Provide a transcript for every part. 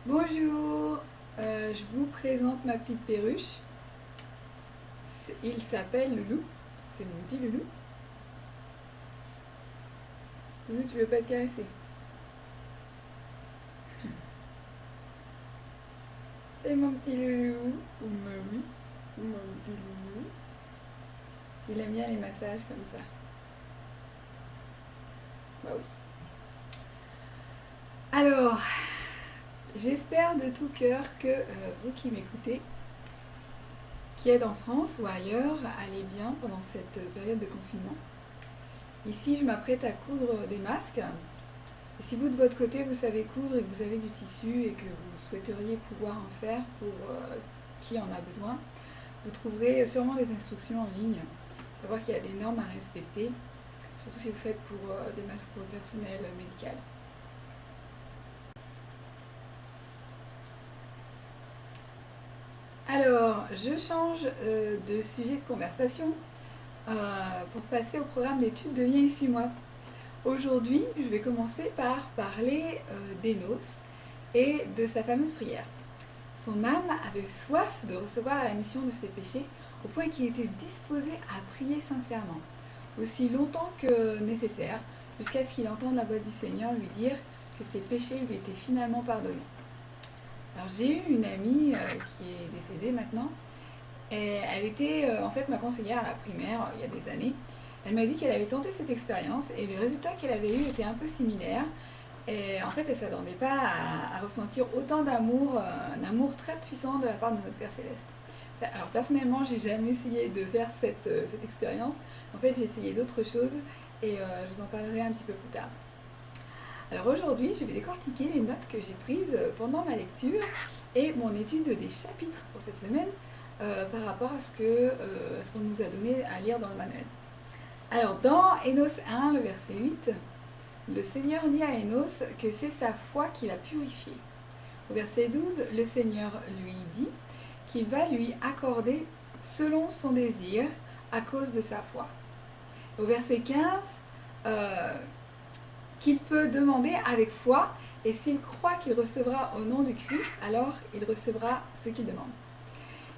Bonjour, je vous présente ma petite perruche. Il s'appelle Loulou. C'est mon petit Loulou. Loulou, tu veux pas te caresser? C'est mon petit Loulou. Ou oui, mon petit Loulou. Il aime bien les massages comme ça. Bah oui. Alors, j'espère de tout cœur que vous qui m'écoutez, qui êtes en France ou ailleurs, allez bien pendant cette période de confinement. Ici, je m'apprête à coudre des masques. Et si vous, de votre côté, vous savez coudre et que vous avez du tissu et que vous souhaiteriez pouvoir en faire pour qui en a besoin, vous trouverez sûrement des instructions en ligne. Savoir qu'il y a des normes à respecter, surtout si vous faites pour des masques pour le personnel médical. Alors, je change de sujet de conversation pour passer au programme d'études de Viens et suis-moi. Aujourd'hui, je vais commencer par parler d'Enos et de sa fameuse prière. Son âme avait soif de recevoir la rémission de ses péchés au point qu'il était disposé à prier sincèrement, aussi longtemps que nécessaire, jusqu'à ce qu'il entende la voix du Seigneur lui dire que ses péchés lui étaient finalement pardonnés. Alors j'ai eu une amie qui est décédée maintenant, et elle était en fait ma conseillère à la primaire il y a des années. Elle m'a dit qu'elle avait tenté cette expérience et le résultat qu'elle avait eu était un peu similaire. Et en fait, elle ne s'attendait pas à ressentir autant d'amour, un amour très puissant de la part de notre Père Céleste. Alors personnellement, j'ai jamais essayé de faire cette expérience. En fait, j'ai essayé d'autres choses et je vous en parlerai un petit peu plus tard. Alors aujourd'hui, je vais décortiquer les notes que j'ai prises pendant ma lecture et mon étude des chapitres pour cette semaine par rapport à ce qu'on nous a donné à lire dans le manuel. Alors dans Énos 1, le verset 8, le Seigneur dit à Énos que c'est sa foi qui l'a purifié. Au verset 12, le Seigneur lui dit qu'il va lui accorder selon son désir à cause de sa foi. Au verset 15, qu'il peut demander avec foi et s'il croit qu'il recevra au nom du Christ, alors il recevra ce qu'il demande.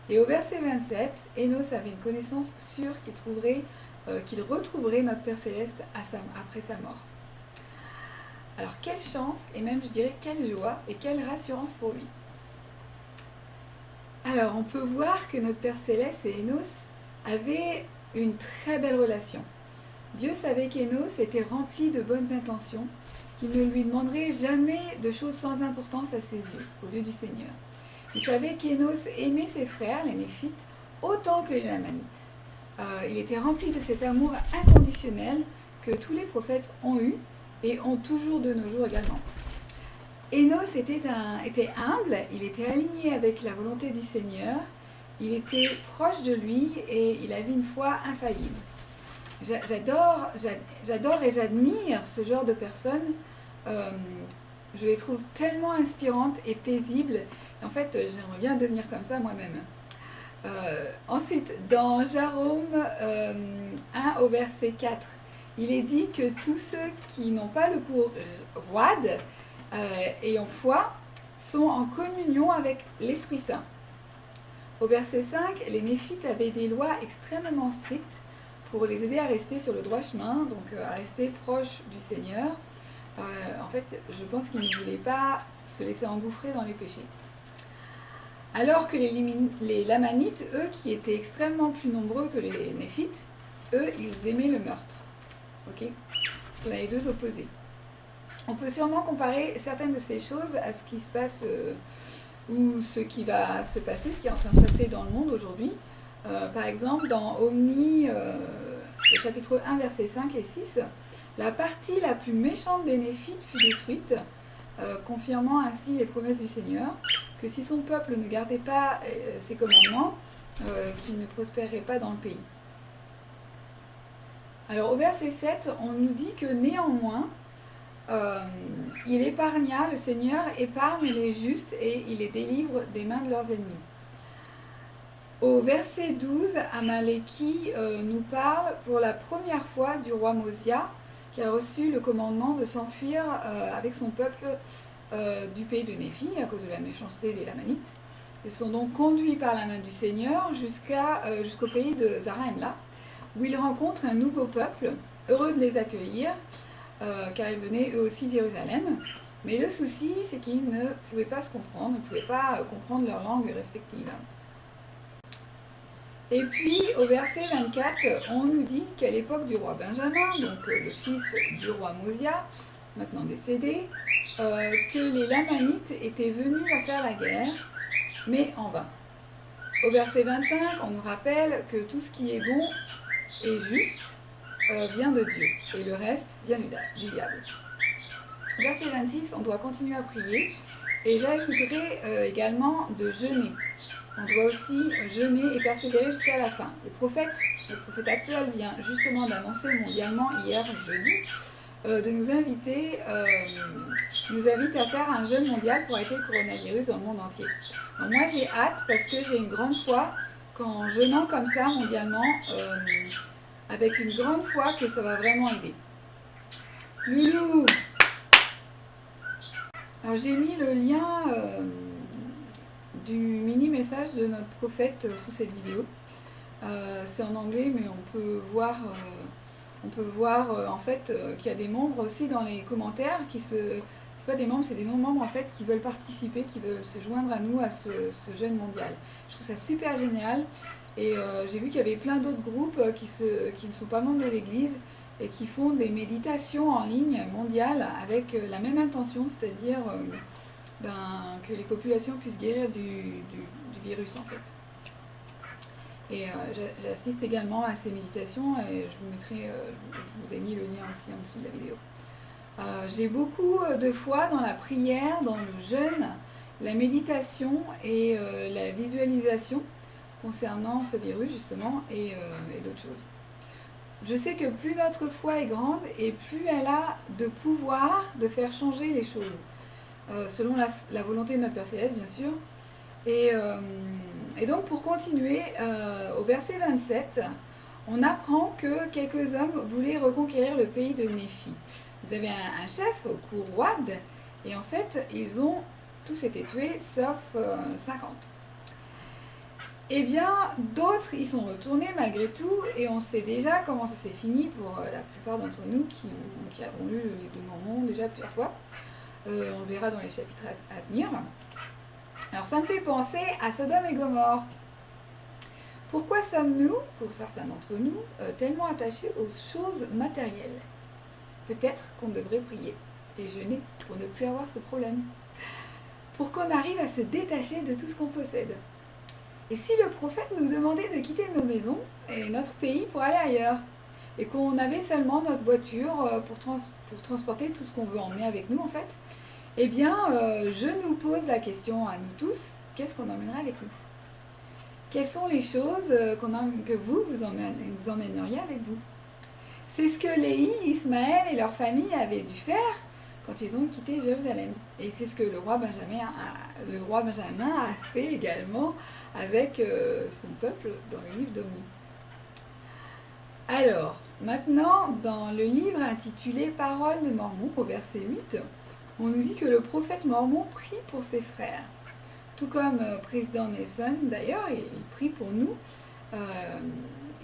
Et au verset 27, Énos avait une connaissance sûre qu'il retrouverait notre Père Céleste après sa mort. Alors quelle chance, et même je dirais quelle joie et quelle rassurance pour lui. Alors on peut voir que notre Père Céleste et Énos avaient une très belle relation. Dieu savait qu'Énos était rempli de bonnes intentions, qu'il ne lui demanderait jamais de choses sans importance à ses yeux, aux yeux du Seigneur. Il savait qu'Énos aimait ses frères, les Néphites, autant que les Lamanites. Il était rempli de cet amour inconditionnel que tous les prophètes ont eu et ont toujours de nos jours également. Énos était humble, il était aligné avec la volonté du Seigneur, il était proche de lui et il avait une foi infaillible. J'adore et j'admire ce genre de personnes. Je les trouve tellement inspirantes et paisibles. En fait, j'aimerais bien devenir comme ça moi-même. Ensuite, dans Jérôme 1 au verset 4, il est dit que tous ceux qui n'ont pas le cœur roide et ont foi sont en communion avec l'Esprit Saint. Au verset 5, les Néphites avaient des lois extrêmement strictes pour les aider à rester sur le droit chemin, donc à rester proche du Seigneur. En fait, je pense qu'ils ne voulaient pas se laisser engouffrer dans les péchés. Alors que les Lamanites, eux, qui étaient extrêmement plus nombreux que les Néphites, eux, ils aimaient le meurtre. Ok ? On a les deux opposés. On peut sûrement comparer certaines de ces choses à ce qui se passe ou ce qui va se passer, ce qui est en train de se passer dans le monde aujourd'hui. Par exemple, dans Omni, chapitre 1, versets 5 et 6, la partie la plus méchante des Néphites fut détruite, confirmant ainsi les promesses du Seigneur, que si son peuple ne gardait pas ses commandements, qu'il ne prospérerait pas dans le pays. Alors au verset 7, on nous dit que néanmoins, le Seigneur épargne les justes et il les délivre des mains de leurs ennemis. Au verset 12, Amaléki nous parle pour la première fois du roi Mosia, qui a reçu le commandement de s'enfuir avec son peuple du pays de Néphi à cause de la méchanceté des Lamanites. Ils sont donc conduits par la main du Seigneur jusqu'au pays de Zarahemla, où ils rencontrent un nouveau peuple, heureux de les accueillir, car ils venaient eux aussi de Jérusalem. Mais le souci, c'est qu'ils ne pouvaient pas se comprendre, ne pouvaient pas comprendre leur langue respective. Et puis, au verset 24, on nous dit qu'à l'époque du roi Benjamin, donc le fils du roi Mosia, maintenant décédé, que les Lamanites étaient venus à faire la guerre, mais en vain. Au verset 25, on nous rappelle que tout ce qui est bon et juste vient de Dieu, et le reste vient du diable. Verset 26, on doit continuer à prier, et j'ajouterai également de jeûner. On doit aussi jeûner et persévérer jusqu'à la fin. Le prophète actuel vient justement d'annoncer mondialement hier jeudi, de nous invite à faire un jeûne mondial pour arrêter le coronavirus dans le monde entier. Donc moi j'ai hâte parce que j'ai une grande foi qu'en jeûnant comme ça mondialement, avec une grande foi que ça va vraiment aider. Loulou! Alors j'ai mis le lien du mini-message de notre prophète sous cette vidéo. C'est en anglais, mais on peut voir en fait qu'il y a des membres aussi dans les commentaires c'est pas des membres, c'est des non-membres en fait qui veulent participer, qui veulent se joindre à nous à ce jeûne mondial. Je trouve ça super génial et j'ai vu qu'il y avait plein d'autres groupes qui ne sont pas membres de l'église et qui font des méditations en ligne mondiales avec la même intention, c'est-à-dire que les populations puissent guérir du virus en fait. Et j'assiste également à ces méditations et je vous ai mis le lien aussi en dessous de la vidéo. J'ai beaucoup de foi dans la prière, dans le jeûne, la méditation et la visualisation concernant ce virus justement et d'autres choses. Je sais que plus notre foi est grande et plus elle a de pouvoir de faire changer les choses, selon la volonté de notre Père Céleste bien sûr. Et donc pour continuer, au verset 27, on apprend que quelques hommes voulaient reconquérir le pays de Néphi. Ils avaient un chef, Kourouad, et en fait ils ont tous été tués sauf 50. Eh bien, d'autres y sont retournés malgré tout, et on sait déjà comment ça s'est fini pour la plupart d'entre nous qui avons lu le livre de Mormon déjà plusieurs fois. On le verra dans les chapitres à venir. Alors ça me fait penser à Sodome et Gomorrhe. Pourquoi sommes-nous, pour certains d'entre nous, tellement attachés aux choses matérielles? Peut-être qu'on devrait prier et jeûner pour ne plus avoir ce problème. Pour qu'on arrive à se détacher de tout ce qu'on possède. Et si le prophète nous demandait de quitter nos maisons et notre pays pour aller ailleurs, et qu'on avait seulement notre voiture pour transporter tout ce qu'on veut emmener avec nous en fait, eh bien, je nous pose la question à nous tous, qu'est-ce qu'on emmènera avec nous? Quelles sont les choses que vous emmèneriez avec vous? C'est ce que Léhi, Ismaël et leur famille avaient dû faire quand ils ont quitté Jérusalem. Et c'est ce que le roi Benjamin a fait également avec son peuple dans le livre d'Omni. Alors, maintenant, dans le livre intitulé Paroles de Mormon, au verset 8, on nous dit que le prophète Mormon prie pour ses frères. Tout comme président Nelson, d'ailleurs, il prie pour nous.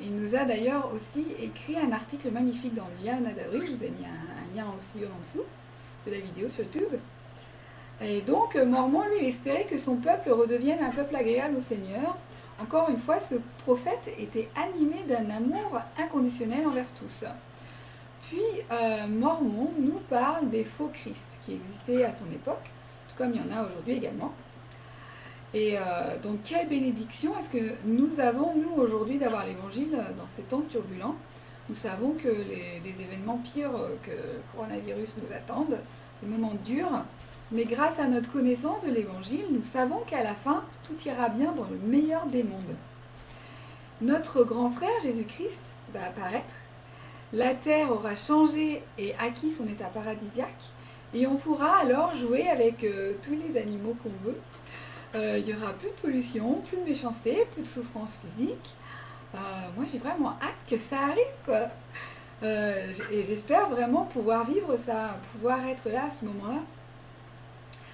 Il nous a d'ailleurs aussi écrit un article magnifique dans le lien d'avril. Je vous ai mis un lien aussi en dessous de la vidéo sur YouTube. Et donc, Mormon, lui, il espérait que son peuple redevienne un peuple agréable au Seigneur. Encore une fois, ce prophète était animé d'un amour inconditionnel envers tous. Puis, Mormon nous parle des faux Christ qui existaient à son époque, tout comme il y en a aujourd'hui également. Et donc, quelle bénédiction est-ce que nous avons, nous, aujourd'hui, d'avoir l'Évangile dans ces temps turbulents? Nous savons que des événements pires que le coronavirus nous attendent, des moments durs, mais grâce à notre connaissance de l'Évangile, nous savons qu'à la fin, tout ira bien dans le meilleur des mondes. Notre grand frère, Jésus-Christ, va apparaître, la terre aura changé et acquis son état paradisiaque, et on pourra alors jouer avec tous les animaux qu'on veut. Il n'y aura plus de pollution, plus de méchanceté, plus de souffrance physique. Moi, j'ai vraiment hâte que ça arrive, quoi. Et j'espère vraiment pouvoir vivre ça, pouvoir être là à ce moment-là.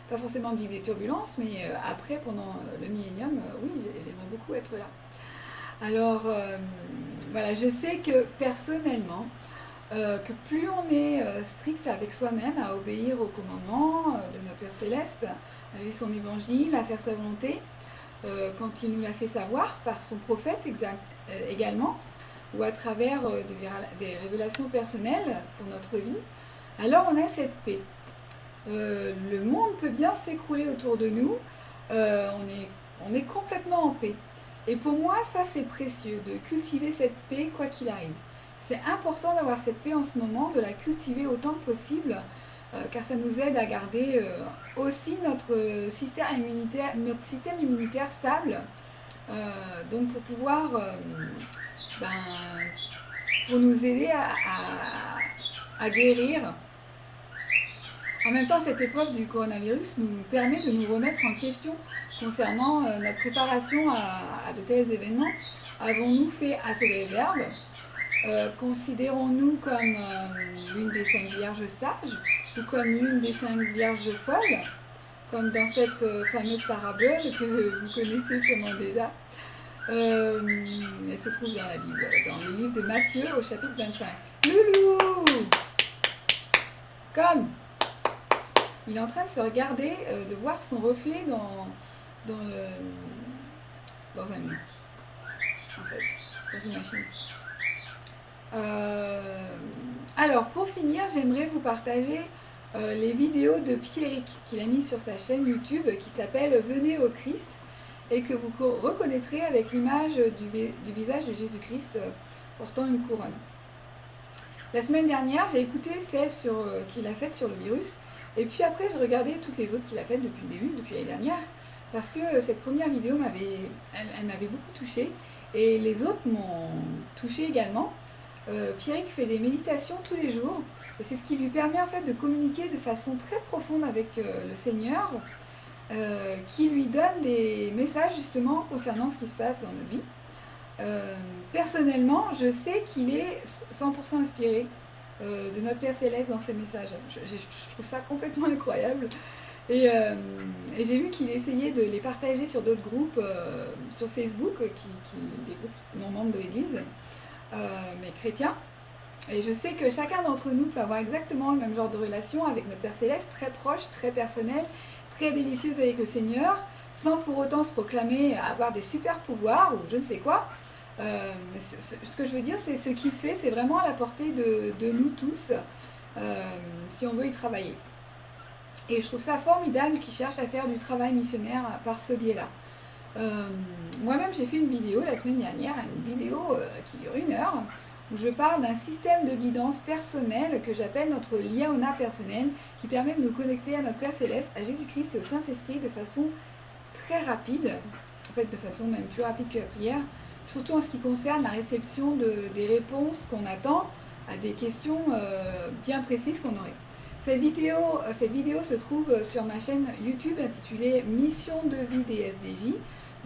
pas forcément de vivre les turbulences, mais après, pendant le millénium, oui, j'aimerais beaucoup être là. Alors, voilà, je sais que personnellement, que plus on est strict avec soi-même, à obéir aux commandements de notre Père Céleste, à vivre son évangile, à faire sa volonté, quand il nous l'a fait savoir par son prophète également, ou à travers des révélations personnelles pour notre vie, alors on a cette paix. Le monde peut bien s'écrouler autour de nous, on est complètement en paix. Et pour moi, ça c'est précieux, de cultiver cette paix quoi qu'il arrive. C'est important d'avoir cette paix en ce moment, de la cultiver autant que possible, car ça nous aide à garder aussi notre système immunitaire stable. Donc pour pouvoir, ben, pour nous aider à guérir. En même temps, cette épreuve du coronavirus nous permet de nous remettre en question concernant notre préparation à de tels événements. Avons-nous fait assez de réserve? Considérons-nous comme l'une des 5 vierges sages ou comme l'une des 5 vierges folles, comme dans cette fameuse parabole que vous connaissez sûrement déjà. Elle se trouve dans la Bible, dans le livre de Matthieu au chapitre 25. Loulou! Comme il est en train de se regarder, de voir son reflet dans un mur, en fait, dans une machine. Alors, pour finir, j'aimerais vous partager les vidéos de Pierrick qu'il a mis sur sa chaîne YouTube qui s'appelle Venez au Christ et que vous reconnaîtrez avec l'image du visage de Jésus-Christ portant une couronne. La semaine dernière, j'ai écouté celle qu'il a faite sur le virus et puis après, j'ai regardé toutes les autres qu'il a faites depuis le début, depuis l'année dernière, parce que cette première vidéo elle m'avait beaucoup touchée et les autres m'ont touchée également. Pierrick fait des méditations tous les jours et c'est ce qui lui permet en fait de communiquer de façon très profonde avec le Seigneur, qui lui donne des messages justement concernant ce qui se passe dans nos vies. Personnellement, je sais qu'il est 100% inspiré de notre Père Céleste dans ses messages. Je trouve ça complètement incroyable. Et j'ai vu qu'il essayait de les partager sur d'autres groupes sur Facebook, des groupes non membres de l'Église, mais chrétiens. Et je sais que chacun d'entre nous peut avoir exactement le même genre de relation avec notre Père Céleste, très proche, très personnelle, très délicieuse avec le Seigneur, sans pour autant se proclamer avoir des super pouvoirs ou je ne sais quoi. Ce que je veux dire, c'est ce qu'il fait, c'est vraiment à la portée de nous tous, si on veut y travailler. Et je trouve ça formidable qu'ils cherchent à faire du travail missionnaire par ce biais-là. Moi-même, j'ai fait une vidéo la semaine dernière, une vidéo qui dure 1 heure, où je parle d'un système de guidance personnel que j'appelle notre Liaona personnel, qui permet de nous connecter à notre Père Céleste, à Jésus-Christ et au Saint-Esprit de façon très rapide, en fait de façon même plus rapide que la prière, surtout en ce qui concerne la réception des réponses qu'on attend à des questions bien précises qu'on aurait. Cette vidéo se trouve sur ma chaîne YouTube intitulée Mission de vie des SDJ.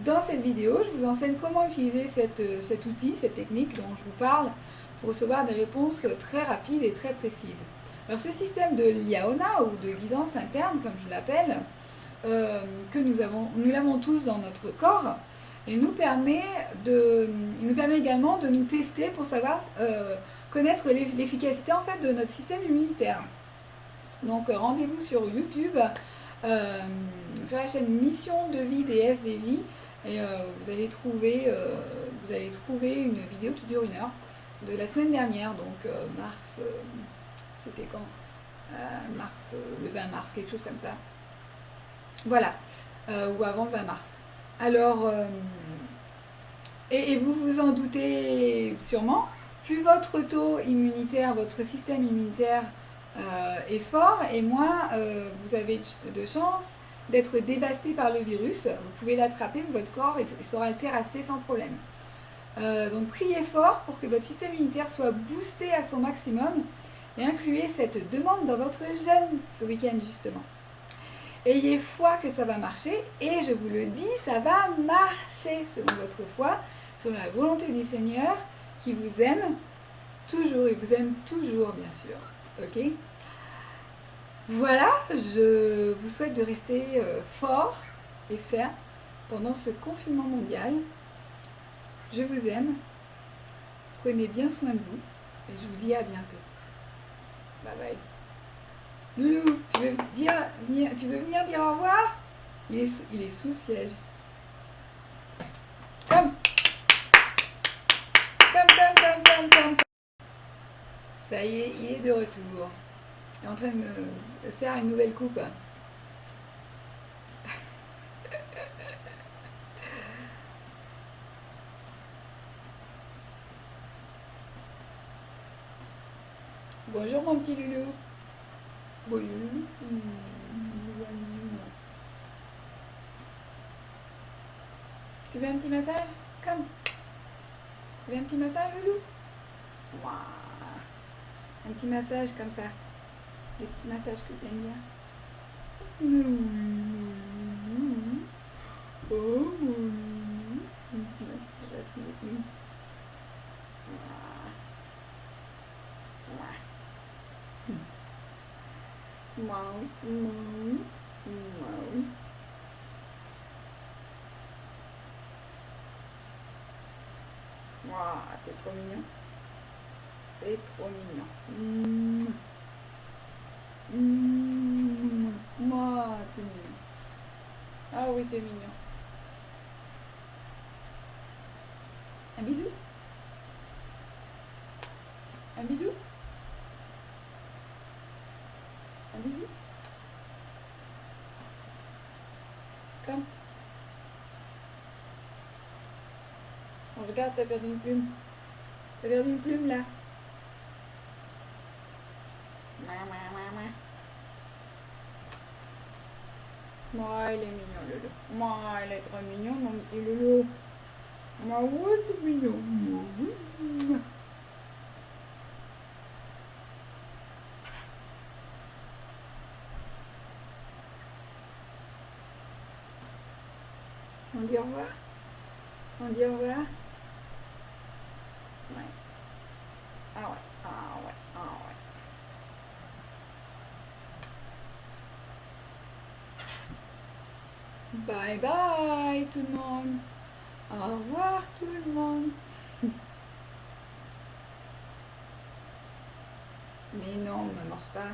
Dans cette vidéo, je vous enseigne comment utiliser cet outil, cette technique dont je vous parle pour recevoir des réponses très rapides et très précises. Alors ce système de Liaona ou de guidance interne, comme je l'appelle, que nous l'avons tous dans notre corps, il nous permet également de nous tester pour savoir connaître l'efficacité en fait de notre système immunitaire. Donc rendez-vous sur YouTube, sur la chaîne Mission de vie des SDJ, et vous allez trouver une vidéo qui dure 1 heure de la semaine dernière, donc mars, c'était quand le 20 mars, quelque chose comme ça. Voilà, ou avant le 20 mars. Alors, et vous vous en doutez sûrement, plus votre taux immunitaire, votre système immunitaire est fort, et moins vous avez de chances d'être dévasté par le virus. Vous pouvez l'attraper, mais votre corps sera le terrasser sans problème. Donc priez fort pour que votre système immunitaire soit boosté à son maximum et incluez cette demande dans votre jeûne ce week-end justement. Ayez foi que ça va marcher et je vous le dis, ça va marcher selon votre foi, selon la volonté du Seigneur qui vous aime toujours et vous aime toujours bien sûr. Ok ? Voilà, je vous souhaite de rester fort et ferme pendant ce confinement mondial. Je vous aime, prenez bien soin de vous et je vous dis à bientôt. Bye bye. Loulou, tu veux venir dire au revoir? Il est sous le siège. Comme. Comme. Ça y est, il est de retour. Il est en train de me faire une nouvelle coupe. Bonjour mon petit loulou. Bonjour. Tu veux un petit massage? Comme. Tu veux un petit massage, loulou? Wow. Un petit massage comme ça. Des petits massages que tu aimes bien. Oh, un petit massage à sous. Wow, t'es trop mignon. T'es trop mignon. Moi, t'es mignon. Ah oui, t'es mignon. Un bisou. Un bisou. Un bisou. Comme. Oh, regarde, t'as perdu une plume. T'as perdu une plume là. Moi, il est mignon, Lolo. Moi, il est trop mignon, mon petit Lolo. Moi, ouais, t'es mignon. On dit au revoir? On dit au revoir? Ouais. Ah ouais, ah ouais, ah ouais. Bye bye tout le monde. Au revoir tout le monde. Mais non, ne me mords pas.